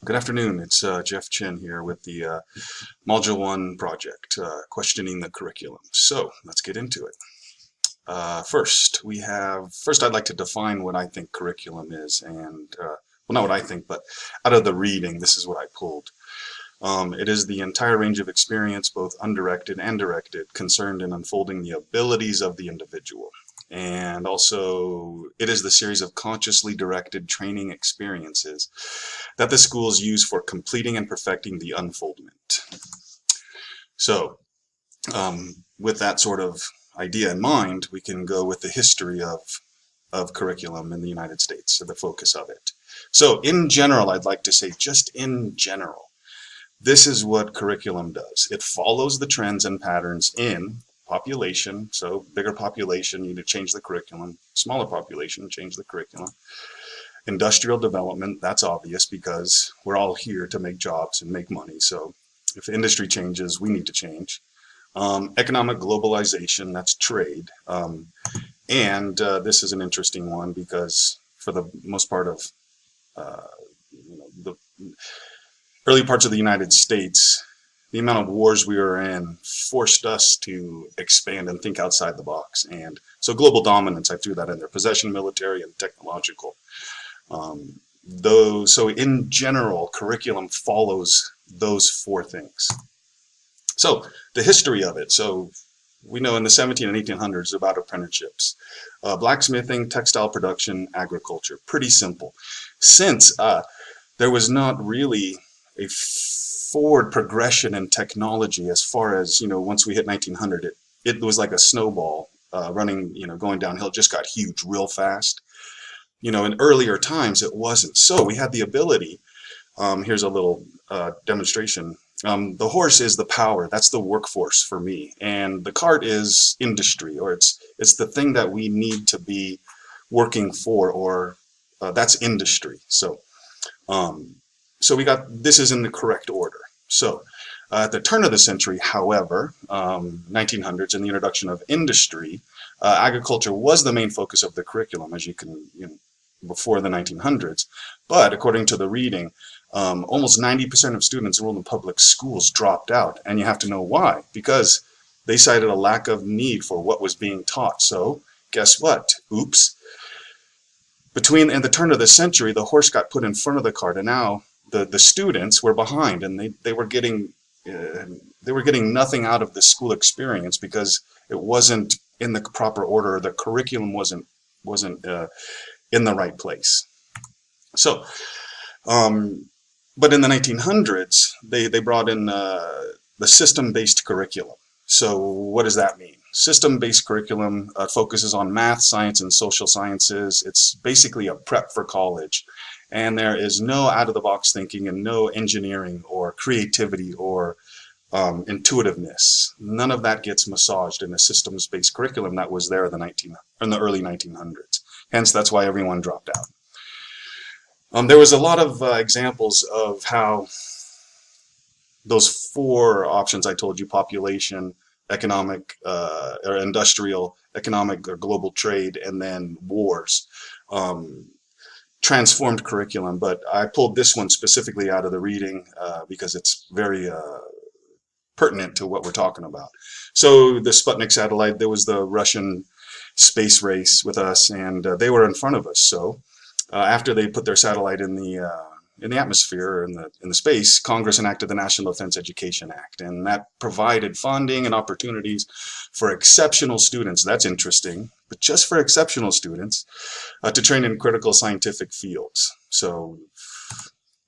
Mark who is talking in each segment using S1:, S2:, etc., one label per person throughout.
S1: Good afternoon. It's Jeff Chin here with the Module 1 project, questioning the curriculum. So let's get into it. First I'd like to define what I think curriculum is, and well, not what I think, but out of the reading, this is what I pulled. It is the entire range of experience, both undirected and directed, concerned in unfolding the abilities of the individual. And also, it is the series of consciously directed training experiences that the schools use for completing and perfecting the unfoldment. So, with that sort of idea in mind, we can go with the history of curriculum in the United States, so the focus of it. So, in general, I'd like to say, just in general, this is what curriculum does. It follows the trends and patterns in population. So bigger population, you need to change the curriculum. Smaller population, change the curriculum. Industrial development, that's obvious because we're all here to make jobs and make money. So if the industry changes, we need to change. Economic globalization, that's trade. This is an interesting one because for the most part of the early parts of the United States, the amount of wars we were in forced us to expand and think outside the box. And so global dominance, I threw that in there, possession, military, and technological. So in general, curriculum follows those four things. So the history of it. So we know in the 17 and 1800s about apprenticeships. Blacksmithing, textile production, agriculture. Pretty simple. Since there was not really a forward progression in technology as far as, once we hit 1900, it was like a snowball running, going downhill. It just got huge real fast. In earlier times, it wasn't. So we had the ability, here's a little demonstration. The horse is the power. That's the workforce for me. And the cart is industry, or it's the thing that we need to be working for, or that's industry. So this is in the correct order. So at the turn of the century, however, 1900s, and the introduction of industry, agriculture was the main focus of the curriculum, as you can, before the 1900s. But according to the reading, almost 90% of students enrolled in public schools dropped out. And you have to know why. Because they cited a lack of need for what was being taught. So guess what? Oops. Between the turn of the century, the horse got put in front of the cart, and now the students were behind, and they were getting nothing out of the school experience because it wasn't in the proper order. The curriculum wasn't in the right place. So, but in the 1900s, they brought in the system-based curriculum. So what does that mean? System-based curriculum focuses on math, science, and social sciences. It's basically a prep for college. And there is no out-of-the-box thinking and no engineering or creativity or intuitiveness. None of that gets massaged in a systems-based curriculum that was there in the early 1900s. Hence, that's why everyone dropped out. There was a lot of examples of how those four options I told you, population, economic or industrial, economic or global trade, and then wars, transformed curriculum. But I pulled this one specifically out of the reading because it's very pertinent to what we're talking about. So the Sputnik satellite, there was the Russian space race with us, and they were in front of us. So after they put their satellite in the atmosphere, or in the space, Congress enacted the National Defense Education Act, and that provided funding and opportunities for exceptional students. That's interesting, but just for exceptional students to train in critical scientific fields. So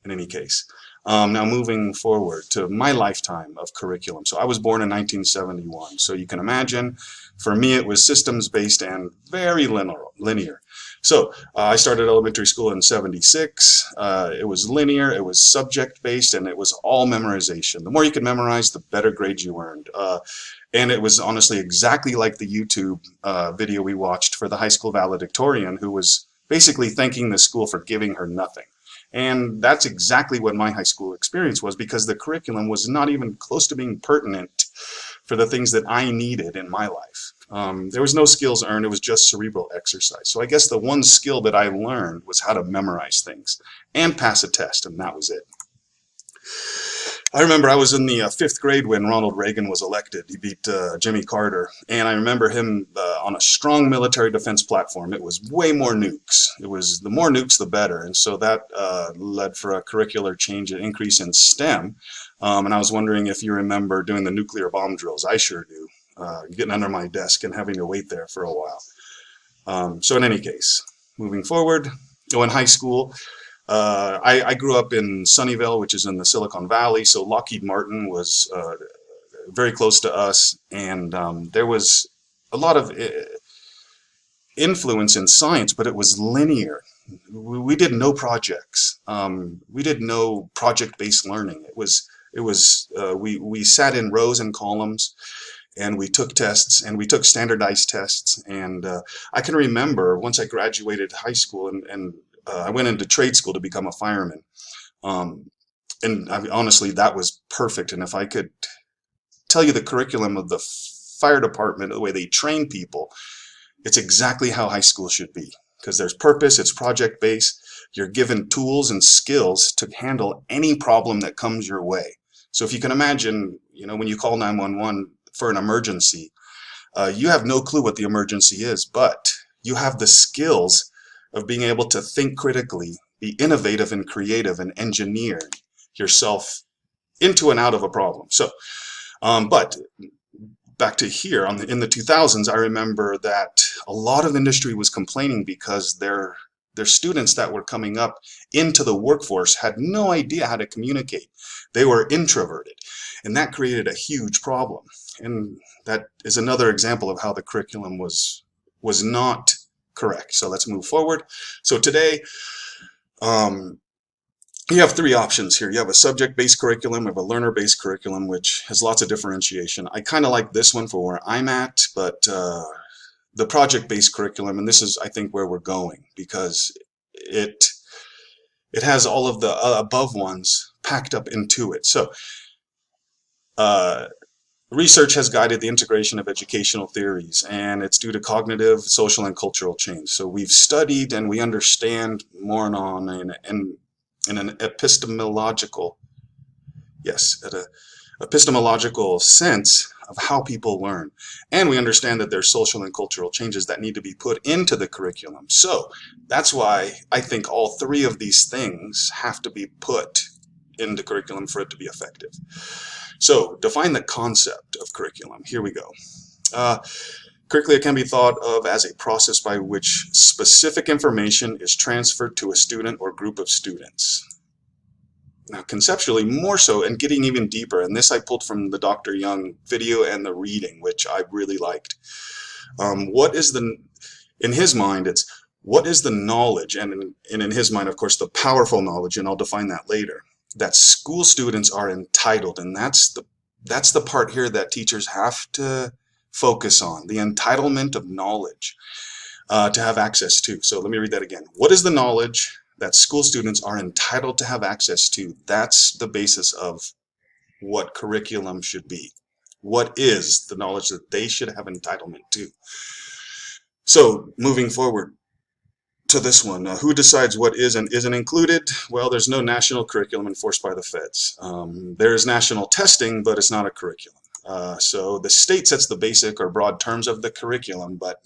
S1: in any case, now moving forward to my lifetime of curriculum. So I was born in 1971. So you can imagine, for me, it was systems-based and very linear. So I started elementary school in 76. It was linear, it was subject-based, and it was all memorization. The more you could memorize, the better grades you earned. And it was honestly exactly like the YouTube video we watched for the high school valedictorian who was basically thanking the school for giving her nothing. And that's exactly what my high school experience was, because the curriculum was not even close to being pertinent for the things that I needed in my life. There was no skills earned, it was just cerebral exercise. So I guess the one skill that I learned was how to memorize things and pass a test, and that was it. I remember I was in the fifth grade when Ronald Reagan was elected. He beat Jimmy Carter, and I remember him on a strong military defense platform. It was way more nukes. It was the more nukes, the better, and so that led for a curricular change, an increase in STEM. And I was wondering if you remember doing the nuclear bomb drills. I sure do. Getting under my desk and having to wait there for a while. So in any case, moving forward, in high school. I grew up in Sunnyvale, which is in the Silicon Valley, so Lockheed Martin was very close to us, and there was a lot of influence in science, but it was linear. We did no projects. We did no project-based learning. We sat in rows and columns, and we took tests, and we took standardized tests. And I can remember once I graduated high school, and I went into trade school to become a fireman. And I mean, honestly, that was perfect. And if I could tell you the curriculum of the fire department, the way they train people, it's exactly how high school should be. Because there's purpose, it's project-based. You're given tools and skills to handle any problem that comes your way. So if you can imagine, when you call 911 for an emergency, you have no clue what the emergency is, but you have the skills of being able to think critically, be innovative and creative, and engineer yourself into and out of a problem. So, but back to here, in the 2000s, I remember that a lot of industry was complaining because their students that were coming up into the workforce had no idea how to communicate. They were introverted, and that created a huge problem. And that is another example of how the curriculum was not correct. So let's move forward. So today, you have three options here. You have a subject-based curriculum, you have a learner-based curriculum, which has lots of differentiation. I kind of like this one for where I'm at, but the project-based curriculum, and this is, I think, where we're going, because it has all of the above ones packed up into it. So research has guided the integration of educational theories, and it's due to cognitive, social, and cultural change. So we've studied and we understand more on in an epistemological sense of how people learn. And we understand that there's social and cultural changes that need to be put into the curriculum. So that's why I think all three of these things have to be put in the curriculum for it to be effective. So define the concept of curriculum. Here we go. Curricula can be thought of as a process by which specific information is transferred to a student or group of students. Now, conceptually, more so, and getting even deeper, and this I pulled from the Dr. Young video and the reading, which I really liked. In his mind, it's what is the knowledge, and in his mind, of course, the powerful knowledge, and I'll define that later, that school students are entitled, and that's the part here that teachers have to focus on, the entitlement of knowledge to have access to. So let me read that again. What is the knowledge that school students are entitled to have access to? That's the basis of what curriculum should be. What is the knowledge that they should have entitlement to? So moving forward to this one, who decides what is and isn't included? Well, there's no national curriculum enforced by the feds. There is national testing, but it's not a curriculum. So the state sets the basic or broad terms of the curriculum, but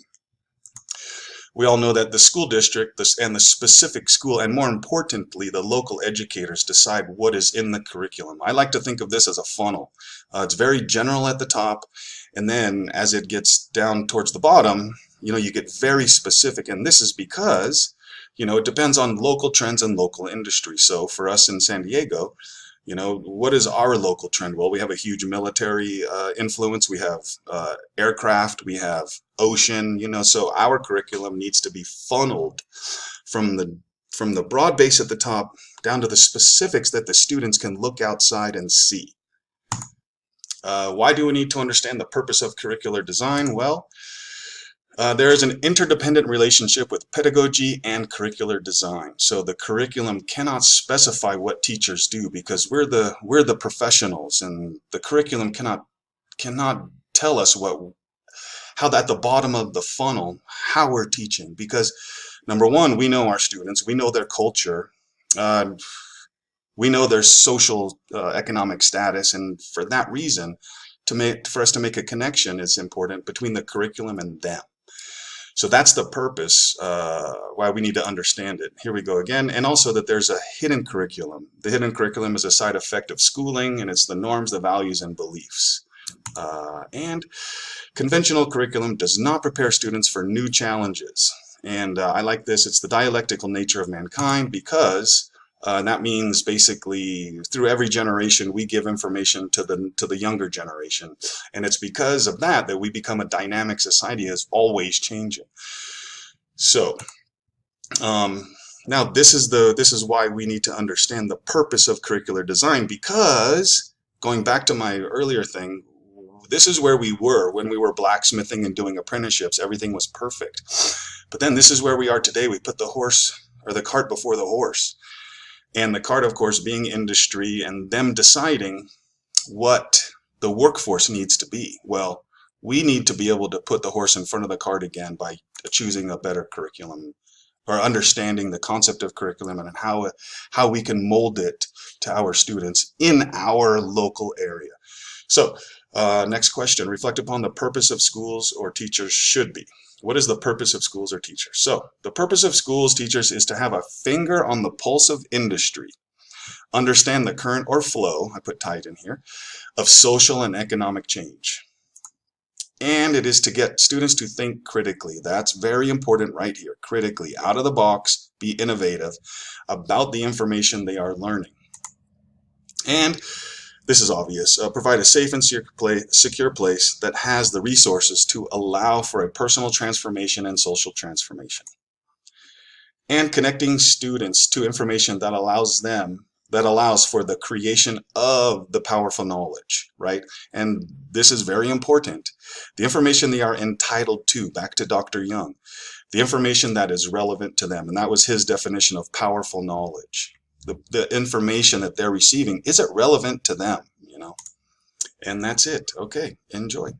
S1: we all know that the school district and the specific school, and more importantly, the local educators decide what is in the curriculum. I like to think of this as a funnel. It's very general at the top, and then as it gets down towards the bottom, you get very specific. And this is because, it depends on local trends and local industry. So for us in San Diego, what is our local trend? Well, we have a huge military influence. We have aircraft. We have ocean. So our curriculum needs to be funneled from the broad base at the top down to the specifics that the students can look outside and see. Why do we need to understand the purpose of curricular design? Well, there is an interdependent relationship with pedagogy and curricular design. So the curriculum cannot specify what teachers do, because we're the professionals, and the curriculum cannot tell us how at the bottom of the funnel how we're teaching, because number one, we know our students, we know their culture. We know their social economic status, and for that reason, for us to make a connection is important between the curriculum and them. So that's the purpose, why we need to understand it. Here we go again. And also that there's a hidden curriculum. The hidden curriculum is a side effect of schooling, and it's the norms, the values, and beliefs. And conventional curriculum does not prepare students for new challenges. And I like this. It's the dialectical nature of mankind, because that means basically through every generation we give information to the younger generation, and it's because of that that we become a dynamic society that's always changing. So now this is why we need to understand the purpose of curricular design, because going back to my earlier thing, this is where we were when we were blacksmithing and doing apprenticeships. Everything was perfect. But then this is where we are today. We put the horse or the cart before the horse. And the cart, of course, being industry and them deciding what the workforce needs to be. Well, we need to be able to put the horse in front of the cart again by choosing a better curriculum, or understanding the concept of curriculum and how we can mold it to our students in our local area. So next question, reflect upon the purpose of schools or teachers should be. What is the purpose of schools or teachers? So the purpose of schools, teachers, is to have a finger on the pulse of industry, understand the current or flow, I put tide in here, of social and economic change. And it is to get students to think critically. That's very important right here. Critically, out of the box, be innovative about the information they are learning. And this is obvious. Provide a safe and secure place that has the resources to allow for a personal transformation and social transformation. And connecting students to information that allows for the creation of the powerful knowledge, right? And this is very important. The information they are entitled to, back to Dr. Young, the information that is relevant to them. And that was his definition of powerful knowledge. The information that they're receiving, is it relevant to them, you know? And that's it. Okay, enjoy.